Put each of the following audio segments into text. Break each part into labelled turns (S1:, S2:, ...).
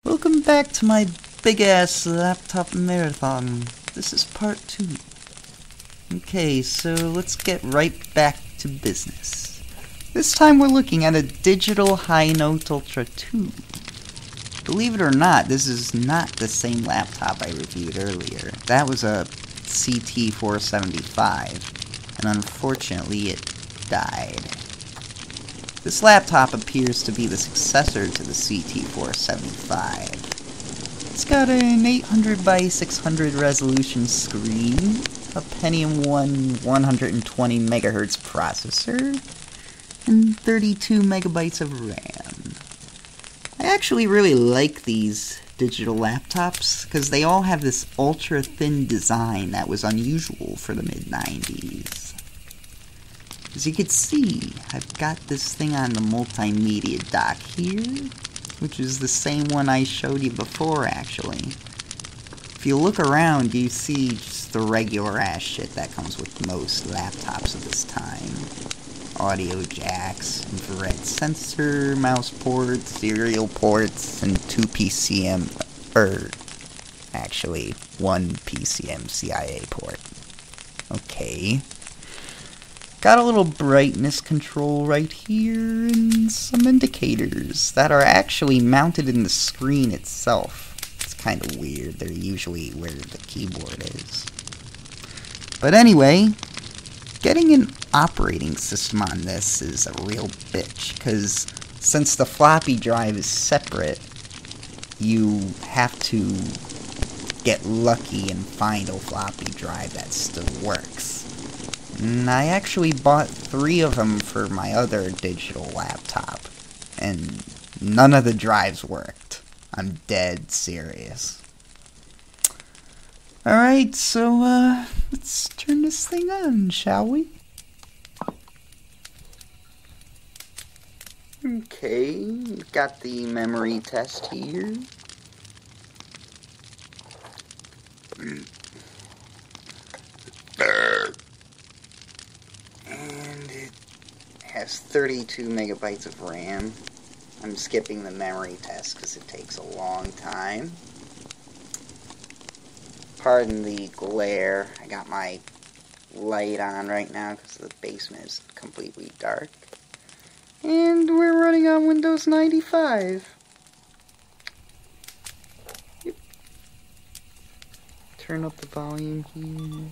S1: Welcome back to my big-ass laptop marathon. This is part 2. Okay, so let's get right back to business. This time we're looking at a Digital HiNote Ultra II. Believe it or not, this is not the same laptop I reviewed earlier. That was a CT475, and unfortunately it died. This laptop appears to be the successor to the CT475. It's got an 800 by 600 resolution screen, a Pentium 1 120 MHz processor, and 32 megabytes of RAM. I actually really like these digital laptops because they all have this ultra-thin design that was unusual for the mid-90s. As you can see, I've got this thing on the multimedia dock here, which is the same one I showed you before, actually. If you look around, you see just the regular ass shit that comes with most laptops of this time. Audio jacks, infrared sensor, mouse ports, serial ports, and 2 PCM, actually, 1 PCM CIA port. Okay. Got a little brightness control right here, and some indicators that are actually mounted in the screen itself. It's kind of weird, they're usually where the keyboard is. But anyway, getting an operating system on this is a real bitch, because since the floppy drive is separate, you have to get lucky and find a floppy drive that still works. And I actually bought 3 of them for my other digital laptop, and none of the drives worked. I'm dead serious. Alright, so let's turn this thing on, shall we? Okay, we've got the memory test here. And it has 32 megabytes of RAM. I'm skipping the memory test because it takes a long time. Pardon the glare. I got my light on right now because the basement is completely dark. And we're running on Windows 95. Yep. Turn up the volume here.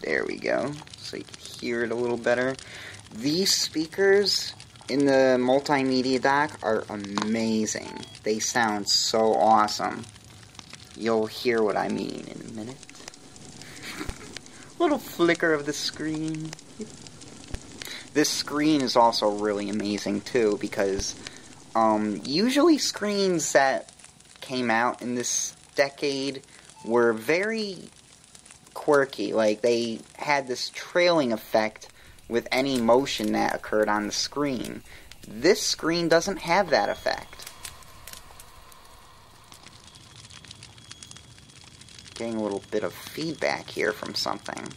S1: There we go, so you can hear it a little better. These speakers in the multimedia dock are amazing. They sound so awesome. You'll hear what I mean in a minute. Little flicker of the screen. This screen is also really amazing too, because usually screens that came out in this decade were very quirky. Like, they had this trailing effect with any motion that occurred on the screen. This screen doesn't have that effect. Getting a little bit of feedback here from something.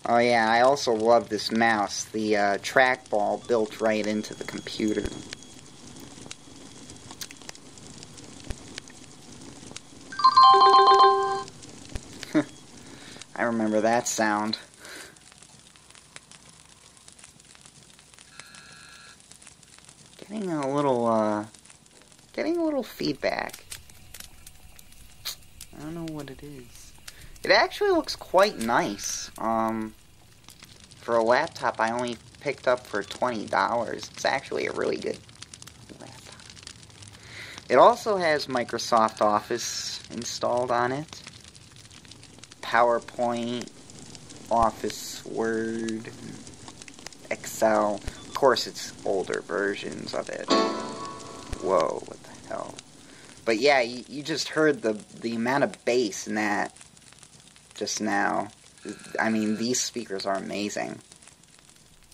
S1: Oh yeah, I also love this mouse. The trackball built right into the computer. I remember that sound. Getting a little feedback. I don't know what it is. It actually looks quite nice. For a laptop I only picked up for $20. It's actually a really good laptop. It also has Microsoft Office installed on it. PowerPoint, Office, Word, Excel. Of course, it's older versions of it. Whoa, what the hell. But yeah, you just heard the amount of bass in that just now. I mean, these speakers are amazing.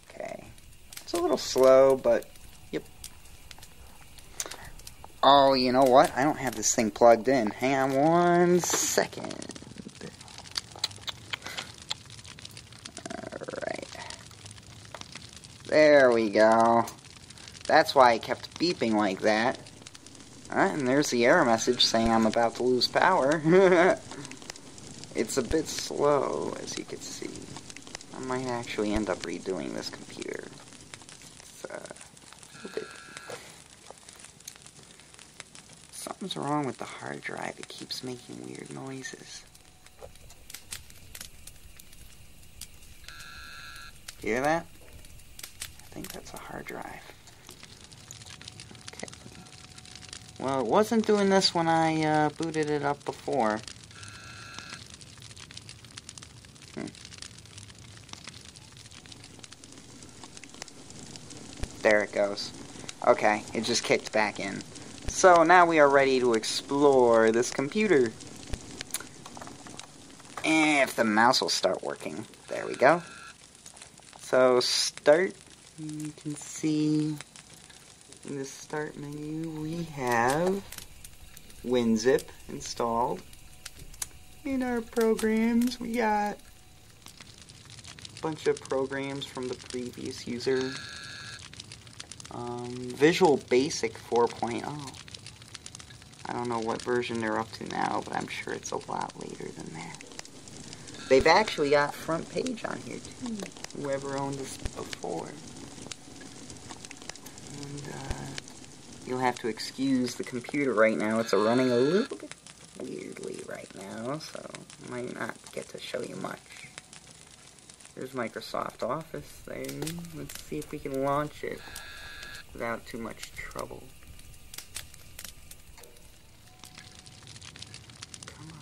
S1: Okay. It's a little slow, but yep. Oh, you know what? I don't have this thing plugged in. Hang on 1 second. Alright. There we go. That's why it kept beeping like that. And there's the error message saying I'm about to lose power. It's a bit slow, as you can see. I might actually end up redoing this computer. It's a bit... Something's wrong with the hard drive. It keeps making weird noises. Hear that? I think that's a hard drive. Okay. Well, it wasn't doing this when I booted it up before. There it goes. Okay, it just kicked back in. So now we are ready to explore this computer. And if the mouse will start working. There we go. So start, you can see in the start menu we have WinZip installed. In our programs we got a bunch of programs from the previous user. Visual Basic 4.0. I don't know what version they're up to now, but I'm sure it's a lot later than that. They've actually got front page on here too, whoever owned this before. And you'll have to excuse the computer right now. It's running a little bit weirdly right now, so I might not get to show you much. There's Microsoft Office there. Let's see if we can launch it without too much trouble. Come on.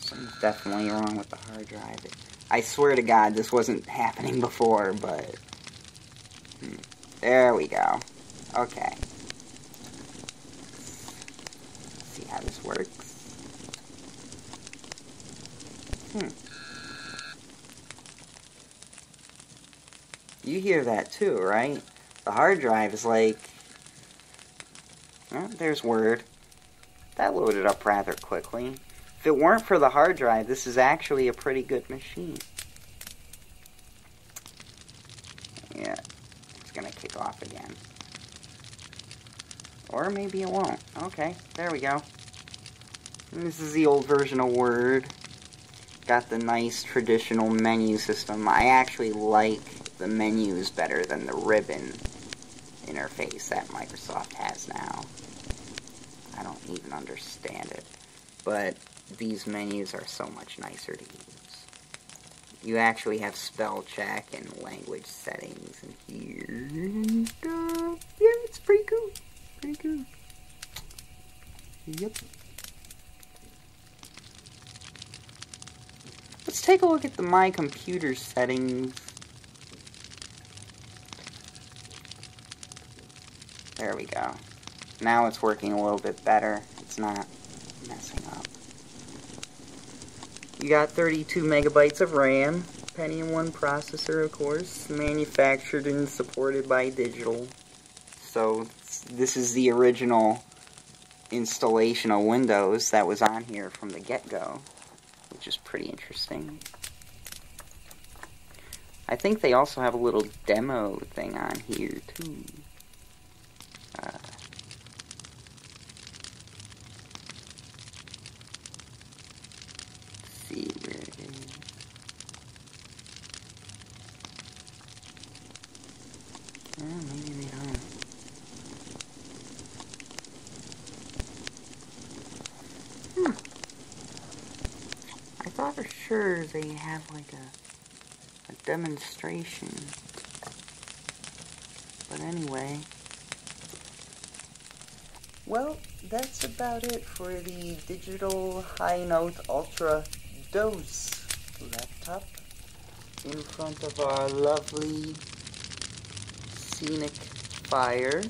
S1: Something's definitely wrong with the hard drive. I swear to God this wasn't happening before, but... There we go. Okay. Let's see how this works. You hear that too, right? The hard drive is like... Well, there's Word. That loaded up rather quickly. If it weren't for the hard drive, this is actually a pretty good machine. Yeah, it's gonna kick off again. Or maybe it won't. Okay, there we go. And this is the old version of Word. Got the nice traditional menu system. I actually like the menus better than the ribbon interface that Microsoft has now. I don't even understand it. But these menus are so much nicer to use. You actually have spell check and language settings in here. And, yeah, it's pretty cool. Pretty cool. Yep. Let's take a look at the My Computer settings. There we go. Now it's working a little bit better. It's not messing up. You got 32 megabytes of RAM, Pentium 1 processor, of course, manufactured and supported by Digital. So this is the original installation of Windows that was on here from the get-go, which is pretty interesting. I think they also have a little demo thing on here too. See where it is. Maybe they don't. I thought for sure they have like a demonstration. But anyway. Well, that's about it for the Digital HiNote Ultra II laptop in front of our lovely scenic fire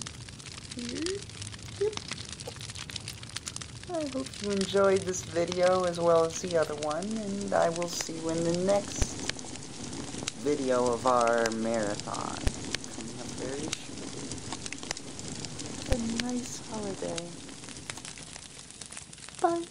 S1: here. Yep. I hope you enjoyed this video as well as the other one, and I will see you in the next video of our marathon coming up very shortly. Have a nice holiday. Bye.